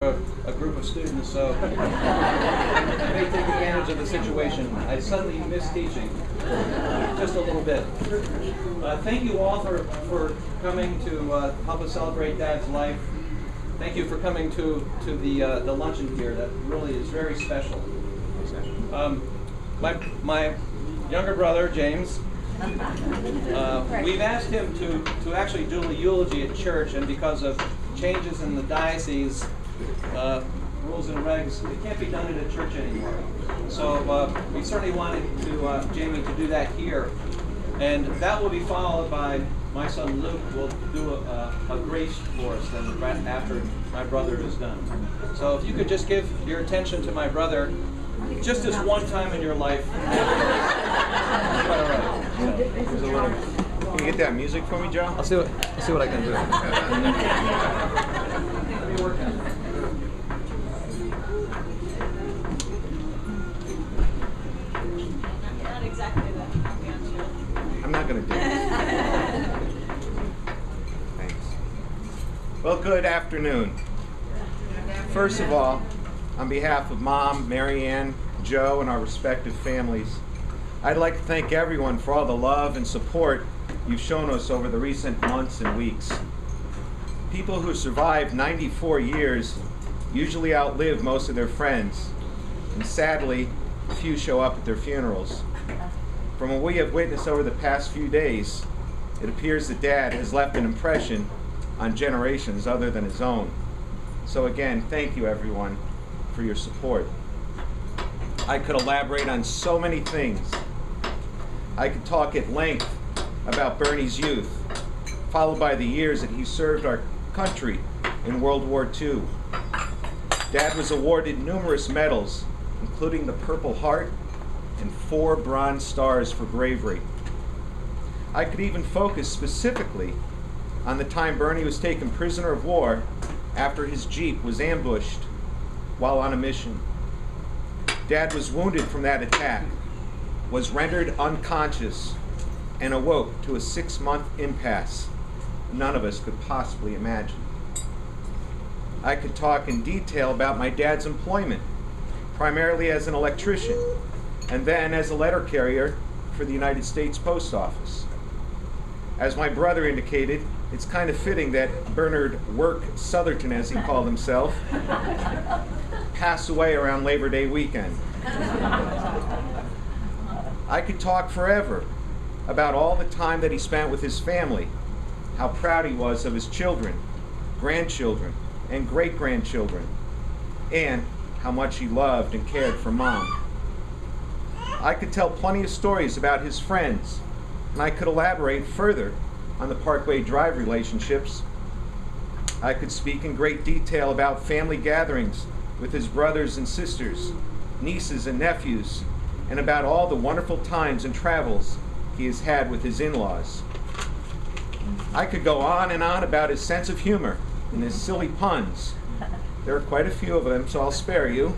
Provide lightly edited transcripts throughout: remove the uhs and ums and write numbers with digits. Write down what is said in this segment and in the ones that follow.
a group of students, so I may take advantage of the situation. I suddenly miss teaching, just a little bit. Thank you all for coming to help us celebrate Dad's life. Thank you for coming to the luncheon here. That really is very special. My younger brother, James, we've asked him to actually do a eulogy at church, and because of changes in the diocese, rules and regs, it can't be done at a church anymore. So we certainly wanted Jamie to do that here. And that will be followed by my son Luke will do a grace for us then right after my brother is done. So if you could just give your attention to my brother just this one time in your life. Quite all right. So, can you get that music for me, Joe? I'll see what I can do. Let me work on it. Not exactly that. I'm not going to do it. Thanks. Well, good afternoon. First of all, on behalf of Mom, Mary Ann, Joe, and our respective families, I'd like to thank everyone for all the love and support you've shown us over the recent months and weeks. People who survive 94 years usually outlive most of their friends, and sadly, few show up at their funerals. From what we have witnessed over the past few days, it appears that Dad has left an impression on generations other than his own. So again, thank you everyone for your support. I could elaborate on so many things. I could talk at length about Bernie's youth, followed by the years that he served our country in World War II. Dad was awarded numerous medals, including the Purple Heart and 4 Bronze Stars for bravery. I could even focus specifically on the time Bernie was taken prisoner of war after his Jeep was ambushed while on a mission. Dad was wounded from that attack, was rendered unconscious, and awoke to a 6-month impasse none of us could possibly imagine. I could talk in detail about my dad's employment, primarily as an electrician, and then as a letter carrier for the United States Post Office. As my brother indicated, it's kind of fitting that Bernard Work Southerton, as he called himself, passed away around Labor Day weekend. I could talk forever about all the time that he spent with his family, how proud he was of his children, grandchildren, and great-grandchildren, and how much he loved and cared for Mom. I could tell plenty of stories about his friends, and I could elaborate further on the Parkway Drive relationships. I could speak in great detail about family gatherings with his brothers and sisters, nieces and nephews, and about all the wonderful times and travels he has had with his in-laws. I could go on and on about his sense of humor and his silly puns. There are quite a few of them, so I'll spare you.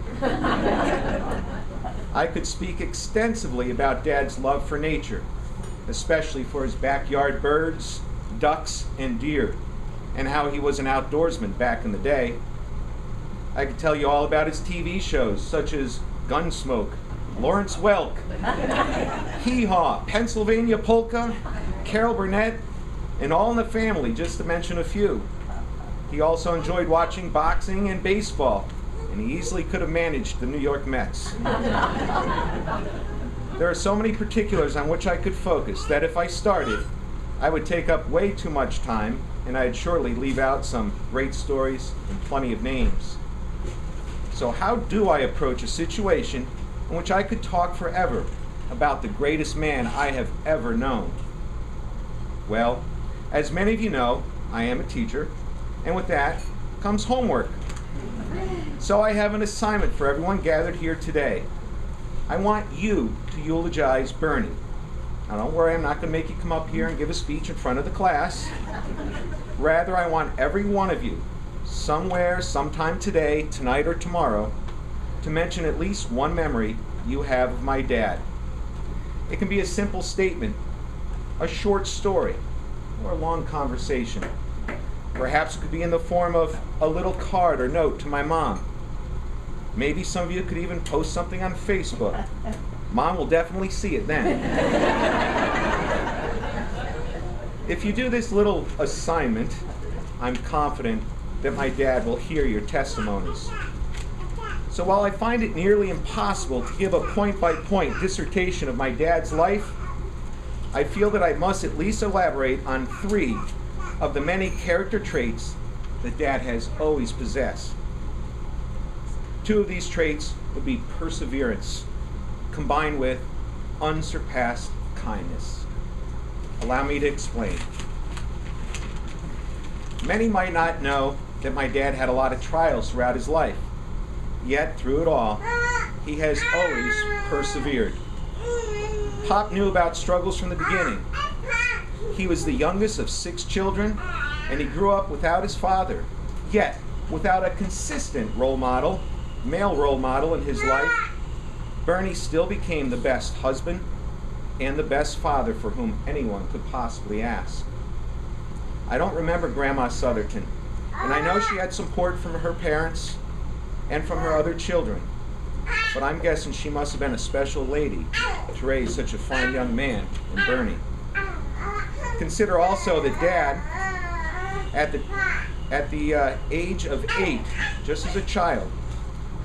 I could speak extensively about Dad's love for nature, especially for his backyard birds, ducks, and deer, and how he was an outdoorsman back in the day. I could tell you all about his TV shows, such as Gunsmoke, Lawrence Welk, Hee Haw, Pennsylvania Polka, Carol Burnett, and All in the Family, just to mention a few. He also enjoyed watching boxing and baseball, and he easily could have managed the New York Mets. There are so many particulars on which I could focus that if I started, I would take up way too much time, and I'd surely leave out some great stories and plenty of names. So how do I approach a situation in which I could talk forever about the greatest man I have ever known? Well, as many of you know, I am a teacher, and with that comes homework. So I have an assignment for everyone gathered here today. I want you to eulogize Bernie. Now don't worry, I'm not going to make you come up here and give a speech in front of the class. Rather, I want every one of you, somewhere, sometime today, tonight, or tomorrow, to mention at least one memory you have of my dad. It can be a simple statement, a short story, or a long conversation. Perhaps it could be in the form of a little card or note to my mom. Maybe some of you could even post something on Facebook. Mom will definitely see it then. If you do this little assignment, I'm confident that my dad will hear your testimonies. So while I find it nearly impossible to give a point-by-point dissertation of my dad's life, I feel that I must at least elaborate on 3 of the many character traits that Dad has always possessed. 2 of these traits would be perseverance, combined with unsurpassed kindness. Allow me to explain. Many might not know that my dad had a lot of trials throughout his life. Yet, through it all, he has always persevered. Pop knew about struggles from the beginning. He was the youngest of 6 children, and he grew up without his father. Yet, without a consistent male role model in his life, Bernie still became the best husband and the best father for whom anyone could possibly ask. I don't remember Grandma Southerton, and I know she had support from her parents and from her other children, but I'm guessing she must have been a special lady to raise such a fine young man in Bernie. Consider also that Dad, at the age of 8, just as a child,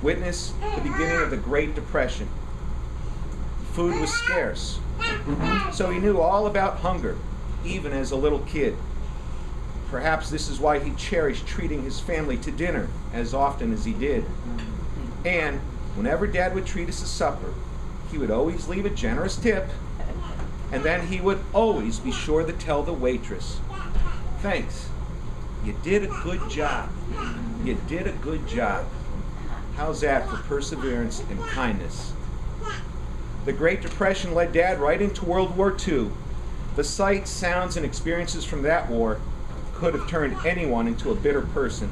witnessed the beginning of the Great Depression. Food was scarce, so he knew all about hunger, even as a little kid. Perhaps this is why he cherished treating his family to dinner as often as he did. And whenever Dad would treat us to supper, he would always leave a generous tip, and then he would always be sure to tell the waitress, "Thanks, you did a good job. You did a good job." How's that for perseverance and kindness? The Great Depression led Dad right into World War II. The sights, sounds, and experiences from that war could have turned anyone into a bitter person.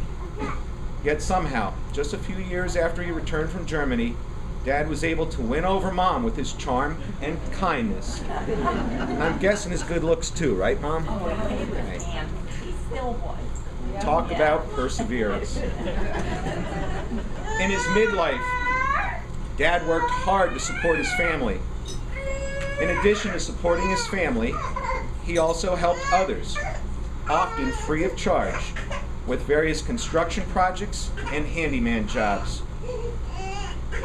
Yet somehow, just a few years after he returned from Germany, Dad was able to win over Mom with his charm and kindness. And I'm guessing his good looks too, right, Mom? Okay. He still was. Talk about perseverance. In his midlife, Dad worked hard to support his family. In addition to supporting his family, he also helped others, often free of charge, with various construction projects and handyman jobs.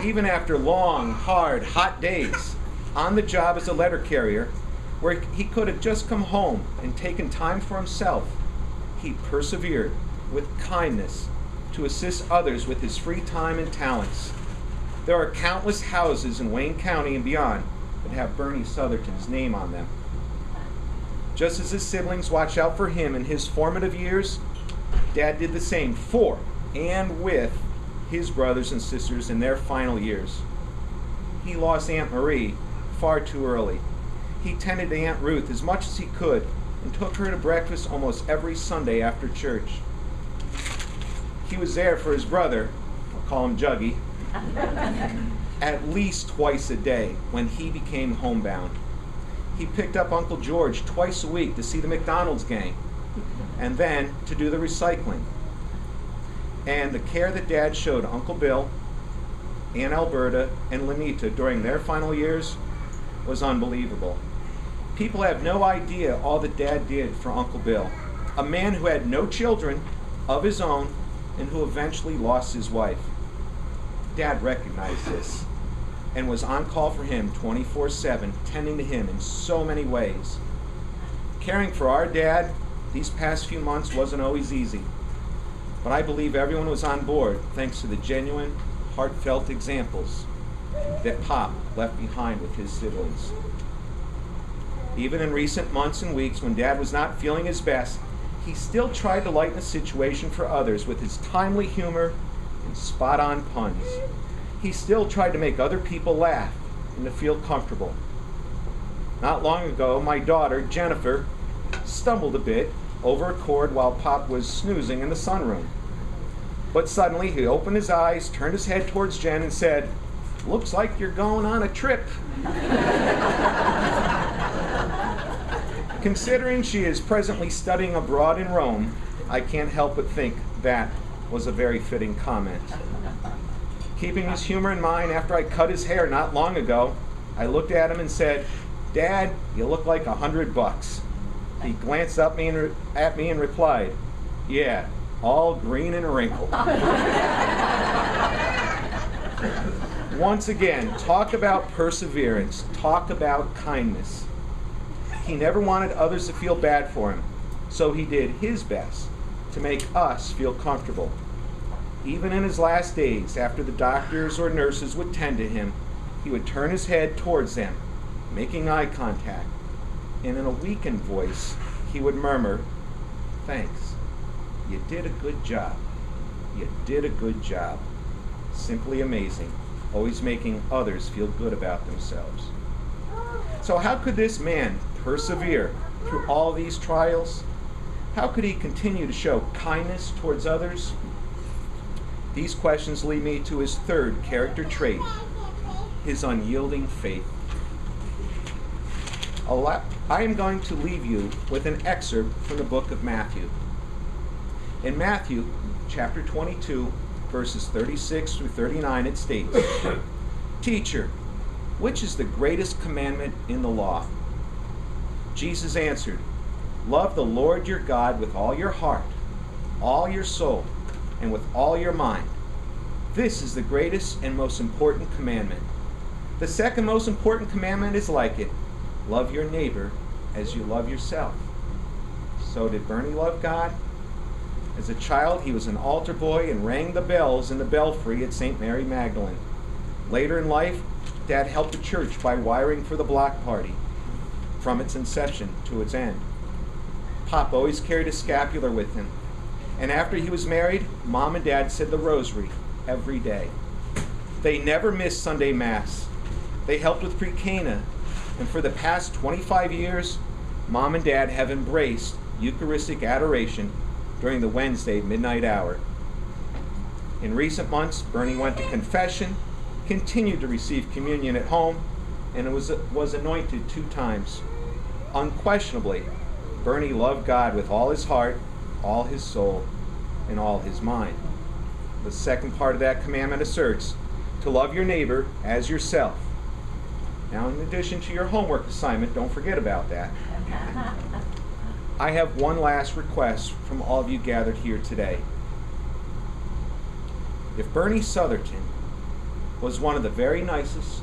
Even after long, hard, hot days on the job as a letter carrier, where he could have just come home and taken time for himself, he persevered with kindness to assist others with his free time and talents. There are countless houses in Wayne County and beyond that have Bernie Southerton's name on them. Just as his siblings watched out for him in his formative years, Dad did the same for and with his brothers and sisters in their final years. He lost Aunt Marie far too early. He tended to Aunt Ruth as much as he could and took her to breakfast almost every Sunday after church. He was there for his brother, I'll call him Juggy, at least twice a day when he became homebound. He picked up Uncle George twice a week to see the McDonald's gang and then to do the recycling. And the care that Dad showed Uncle Bill, Aunt Alberta, and Lenita during their final years was unbelievable. People have no idea all that Dad did for Uncle Bill, a man who had no children of his own and who eventually lost his wife. Dad recognized this and was on call for him 24/7, tending to him in so many ways. Caring for our dad these past few months wasn't always easy, but I believe everyone was on board thanks to the genuine, heartfelt examples that Pop left behind with his siblings. Even in recent months and weeks when Dad was not feeling his best, he still tried to lighten the situation for others with his timely humor and spot-on puns. He still tried to make other people laugh and to feel comfortable. Not long ago, my daughter, Jennifer, stumbled a bit over a cord while Pop was snoozing in the sunroom. But suddenly he opened his eyes, turned his head towards Jen and said, "Looks like you're going on a trip." Considering she is presently studying abroad in Rome, I can't help but think that was a very fitting comment. Keeping his humor in mind, after I cut his hair not long ago, I looked at him and said, "Dad, you look like $100. He glanced at me and replied, "Yeah, all green and wrinkled." Once again, talk about perseverance. Talk about kindness. He never wanted others to feel bad for him, so he did his best to make us feel comfortable. Even in his last days, after the doctors or nurses would tend to him, he would turn his head towards them, making eye contact, and in a weakened voice, he would murmur, "Thanks. You did a good job. You did a good job." Simply amazing, always making others feel good about themselves. So how could this man persevere through all these trials? How could he continue to show kindness towards others? These questions lead me to his third character trait, his unyielding faith. I am going to leave you with an excerpt from the book of Matthew. In Matthew chapter 22, verses 36 through 39, it states, "Teacher, which is the greatest commandment in the law?" Jesus answered, "Love the Lord your God with all your heart, all your soul, and with all your mind. This is the greatest and most important commandment. The second most important commandment is like it. Love your neighbor as you love yourself." So did Bernie love God? As a child, he was an altar boy and rang the bells in the belfry at St. Mary Magdalene. Later in life, Dad helped the church by wiring for the block party, from its inception to its end. Pop always carried a scapular with him. And after he was married, Mom and Dad said the rosary every day. They never missed Sunday Mass. They helped with pre-Cana. And for the past 25 years, Mom and Dad have embraced Eucharistic adoration during the Wednesday midnight hour. In recent months, Bernie went to confession, continued to receive communion at home, and was anointed 2 times. Unquestionably, Bernie loved God with all his heart, all his soul, and all his mind. The second part of that commandment asserts to love your neighbor as yourself. Now, in addition to your homework assignment, don't forget about that. I have one last request from all of you gathered here today. If Bernie Southerton was one of the very nicest,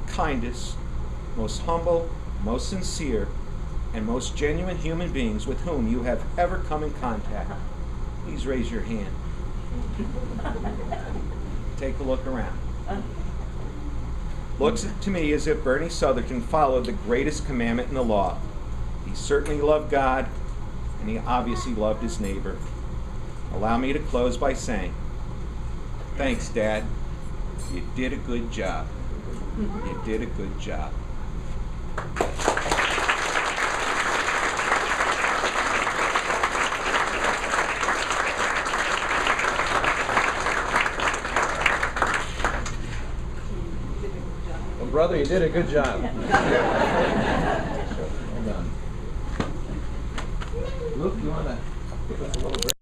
kindest, most humble, most sincere, and most genuine human beings with whom you have ever come in contact, please raise your hand. Take a look around. Looks to me as if Bernie Southerton followed the greatest commandment in the law. He certainly loved God, and he obviously loved his neighbor. Allow me to close by saying, thanks, Dad. You did a good job. You did a good job. Well, brother, you did a good job. Well done. Luke, you want to give us a little break?